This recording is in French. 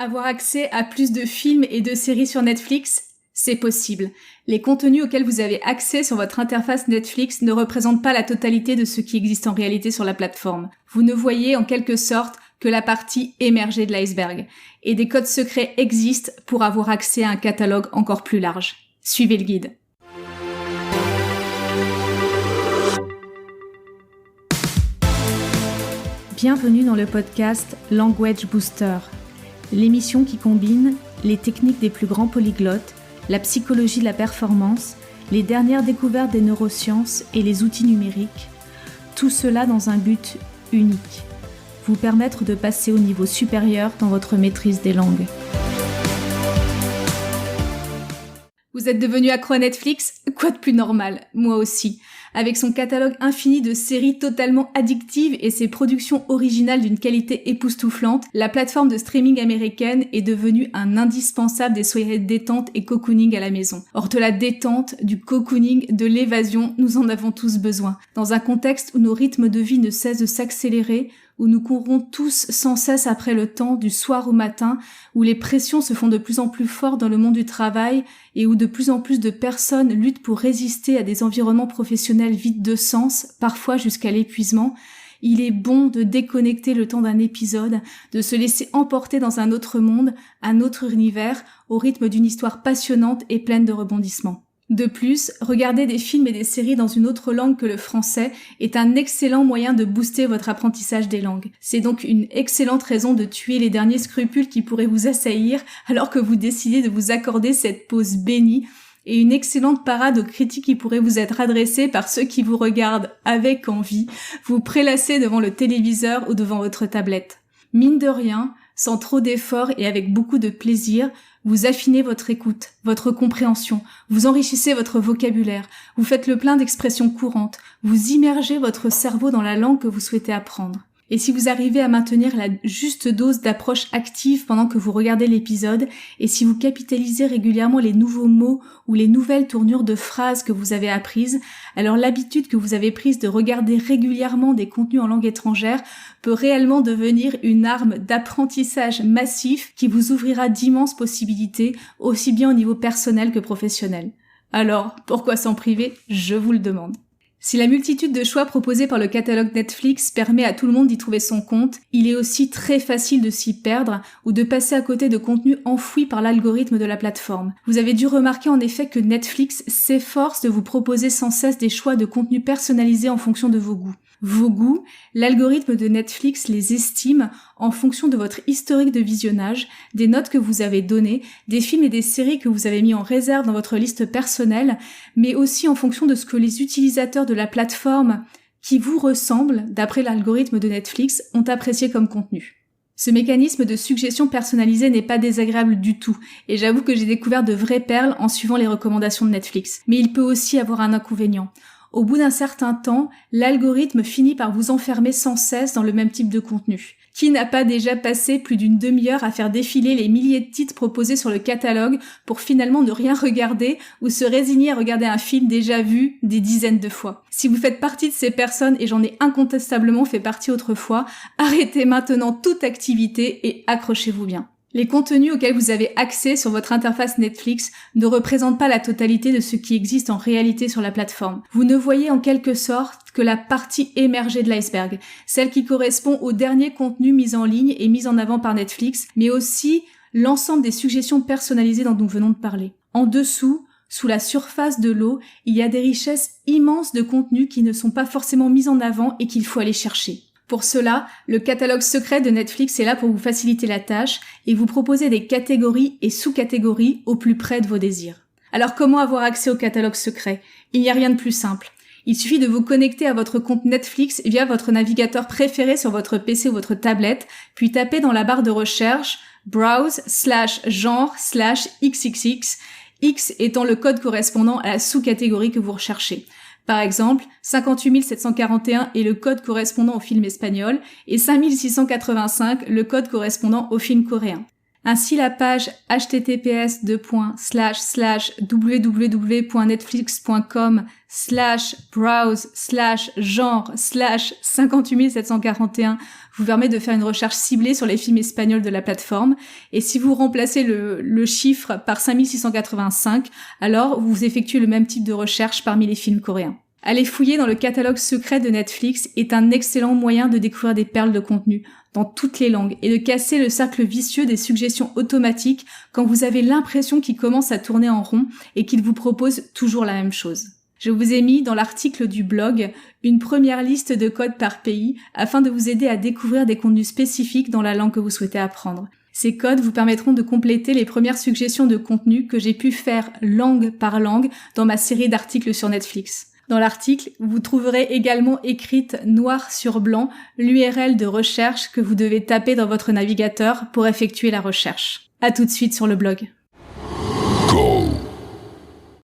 Avoir accès à plus de films et de séries sur Netflix, c'est possible. Les contenus auxquels vous avez accès sur votre interface Netflix ne représentent pas la totalité de ce qui existe en réalité sur la plateforme. Vous ne voyez en quelque sorte que la partie émergée de l'iceberg. Et des codes secrets existent pour avoir accès à un catalogue encore plus large. Suivez le guide. Bienvenue dans le podcast Language Booster, l'émission qui combine les techniques des plus grands polyglottes, la psychologie de la performance, les dernières découvertes des neurosciences et les outils numériques, tout cela dans un but unique, vous permettre de passer au niveau supérieur dans votre maîtrise des langues. Vous êtes devenu accro à Netflix ? Quoi de plus normal ? Moi aussi. Avec son catalogue infini de séries totalement addictives et ses productions originales d'une qualité époustouflante, la plateforme de streaming américaine est devenue un indispensable des soirées de détente et cocooning à la maison. Or de la détente, du cocooning, de l'évasion, nous en avons tous besoin. Dans un contexte où nos rythmes de vie ne cessent de s'accélérer, où nous courons tous sans cesse après le temps, du soir au matin, où les pressions se font de plus en plus fortes dans le monde du travail et où de plus en plus de personnes luttent pour résister à des environnements professionnels vides de sens, parfois jusqu'à l'épuisement, il est bon de déconnecter le temps d'un épisode, de se laisser emporter dans un autre monde, un autre univers, au rythme d'une histoire passionnante et pleine de rebondissements. De plus, regarder des films et des séries dans une autre langue que le français est un excellent moyen de booster votre apprentissage des langues. C'est donc une excellente raison de tuer les derniers scrupules qui pourraient vous assaillir alors que vous décidez de vous accorder cette pause bénie et une excellente parade aux critiques qui pourraient vous être adressées par ceux qui vous regardent avec envie, vous prélasser devant le téléviseur ou devant votre tablette. Mine de rien, sans trop d'efforts et avec beaucoup de plaisir, vous affinez votre écoute, votre compréhension, vous enrichissez votre vocabulaire, vous faites le plein d'expressions courantes, vous immergez votre cerveau dans la langue que vous souhaitez apprendre. Et si vous arrivez à maintenir la juste dose d'approche active pendant que vous regardez l'épisode, et si vous capitalisez régulièrement les nouveaux mots ou les nouvelles tournures de phrases que vous avez apprises, alors l'habitude que vous avez prise de regarder régulièrement des contenus en langue étrangère peut réellement devenir une arme d'apprentissage massif qui vous ouvrira d'immenses possibilités, aussi bien au niveau personnel que professionnel. Alors, pourquoi s'en priver ? Je vous le demande. Si la multitude de choix proposés par le catalogue Netflix permet à tout le monde d'y trouver son compte, il est aussi très facile de s'y perdre ou de passer à côté de contenus enfouis par l'algorithme de la plateforme. Vous avez dû remarquer en effet que Netflix s'efforce de vous proposer sans cesse des choix de contenus personnalisés en fonction de vos goûts. Vos goûts, l'algorithme de Netflix les estime en fonction de votre historique de visionnage, des notes que vous avez données, des films et des séries que vous avez mis en réserve dans votre liste personnelle, mais aussi en fonction de ce que les utilisateurs de la plateforme qui vous ressemblent, d'après l'algorithme de Netflix, ont apprécié comme contenu. Ce mécanisme de suggestion personnalisée n'est pas désagréable du tout, et j'avoue que j'ai découvert de vraies perles en suivant les recommandations de Netflix. Mais il peut aussi avoir un inconvénient. Au bout d'un certain temps, l'algorithme finit par vous enfermer sans cesse dans le même type de contenu. Qui n'a pas déjà passé plus d'une demi-heure à faire défiler les milliers de titres proposés sur le catalogue pour finalement ne rien regarder ou se résigner à regarder un film déjà vu des dizaines de fois ? Si vous faites partie de ces personnes, et j'en ai incontestablement fait partie autrefois, arrêtez maintenant toute activité et accrochez-vous bien. Les contenus auxquels vous avez accès sur votre interface Netflix ne représentent pas la totalité de ce qui existe en réalité sur la plateforme. Vous ne voyez en quelque sorte que la partie émergée de l'iceberg, celle qui correspond aux derniers contenus mis en ligne et mis en avant par Netflix, mais aussi l'ensemble des suggestions personnalisées dont nous venons de parler. En dessous, sous la surface de l'eau, il y a des richesses immenses de contenus qui ne sont pas forcément mis en avant et qu'il faut aller chercher. Pour cela, le catalogue secret de Netflix est là pour vous faciliter la tâche et vous proposer des catégories et sous-catégories au plus près de vos désirs. Alors comment avoir accès au catalogue secret ? Il n'y a rien de plus simple. Il suffit de vous connecter à votre compte Netflix via votre navigateur préféré sur votre PC ou votre tablette, puis taper dans la barre de recherche browse/genre/xxx, X étant le code correspondant à la sous-catégorie que vous recherchez. Par exemple, 58 741 est le code correspondant au film espagnol et 5685 le code correspondant au film coréen. Ainsi, la page https://www.netflix.com/browse/genre/58741 vous permet de faire une recherche ciblée sur les films espagnols de la plateforme. Et si vous remplacez le chiffre par 5685, alors vous effectuez le même type de recherche parmi les films coréens. Aller fouiller dans le catalogue secret de Netflix est un excellent moyen de découvrir des perles de contenu dans toutes les langues et de casser le cercle vicieux des suggestions automatiques quand vous avez l'impression qu'il commence à tourner en rond et qu'il vous propose toujours la même chose. Je vous ai mis dans l'article du blog une première liste de codes par pays afin de vous aider à découvrir des contenus spécifiques dans la langue que vous souhaitez apprendre. Ces codes vous permettront de compléter les premières suggestions de contenu que j'ai pu faire langue par langue dans ma série d'articles sur Netflix. Dans l'article, vous trouverez également écrite noir sur blanc l'URL de recherche que vous devez taper dans votre navigateur pour effectuer la recherche. À tout de suite sur le blog.